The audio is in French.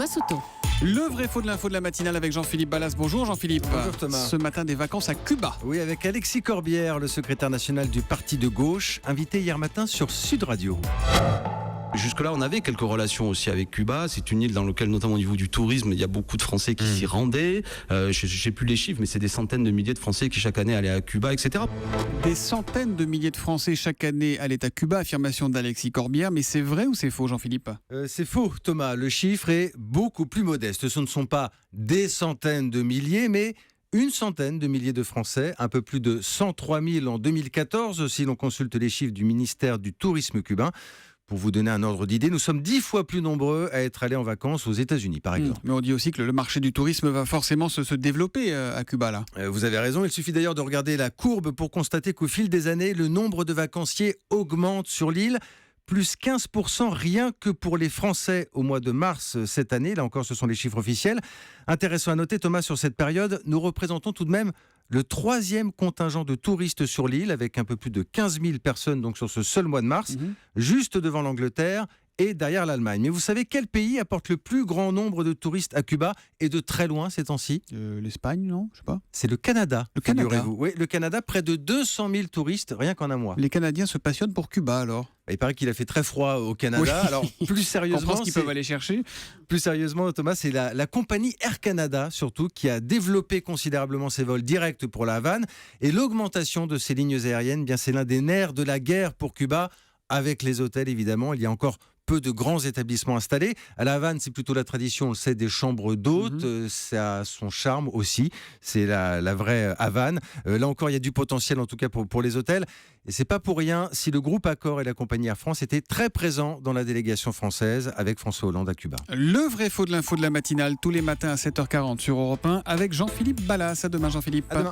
Thomas Soto. Le vrai faux de l'info de la matinale avec Jean-Philippe Ballas. Bonjour Jean-Philippe. Bonjour Thomas. Ce matin, des vacances à Cuba. Oui, avec Alexis Corbière, le secrétaire national du parti de gauche, invité hier matin sur Sud Radio. Jusque-là, on avait quelques relations aussi avec Cuba. C'est une île dans laquelle, notamment au niveau du tourisme, il y a beaucoup de Français qui s'y rendaient. Je n'ai plus les chiffres, mais c'est des centaines de milliers de Français qui chaque année allaient à Cuba, etc. Des centaines de milliers de Français chaque année allaient à Cuba. Affirmation d'Alexis Corbière. Mais c'est vrai ou c'est faux, Jean-Philippe ? C'est faux, Thomas. Le chiffre est beaucoup plus modeste. Ce ne sont pas des centaines de milliers, mais une centaine de milliers de Français, un peu plus de 103 000 en 2014, si l'on consulte les chiffres du ministère du Tourisme cubain. Pour vous donner un ordre d'idée, nous sommes 10 fois plus nombreux à être allés en vacances aux États-Unis, par exemple. Mais on dit aussi que le marché du tourisme va forcément se développer à Cuba, là. Vous avez raison, il suffit d'ailleurs de regarder la courbe pour constater qu'au fil des années, le nombre de vacanciers augmente sur l'île. Plus 15% rien que pour les Français au mois de mars cette année. Là encore, ce sont les chiffres officiels. Intéressant à noter, Thomas, sur cette période, nous représentons tout de même le 3e contingent de touristes sur l'île, avec un peu plus de 15 000 personnes donc sur ce seul mois de mars, juste devant l'Angleterre et derrière l'Allemagne. Mais vous savez quel pays apporte le plus grand nombre de touristes à Cuba et de très loin ces temps-ci ? L'Espagne, non ? Je sais pas. C'est le Canada. Le Canada. Figurez-vous. Oui, le Canada, près de 200 000 touristes rien qu'en un mois. Les Canadiens se passionnent pour Cuba, alors. Il paraît qu'il a fait très froid au Canada. Oui. Alors, plus sérieusement, ce qu'ils peuvent aller chercher. Plus sérieusement, Thomas, c'est la compagnie Air Canada, surtout, qui a développé considérablement ses vols directs pour la Havane. Et l'augmentation de ces lignes aériennes, bien, c'est l'un des nerfs de la guerre pour Cuba. Avec les hôtels, évidemment, il y a encore peu de grands établissements installés. À la Havane, c'est plutôt la tradition, on le sait, des chambres d'hôtes. Ça a son charme aussi. C'est la vraie Havane. Là encore, il y a du potentiel, en tout cas, pour les hôtels. Et c'est pas pour rien si le groupe Accor et la compagnie Air France étaient très présents dans la délégation française avec François Hollande à Cuba. Le vrai faux de l'info de la matinale, tous les matins à 7h40 sur Europe 1 avec Jean-Philippe Ballas. À demain, Jean-Philippe. À demain.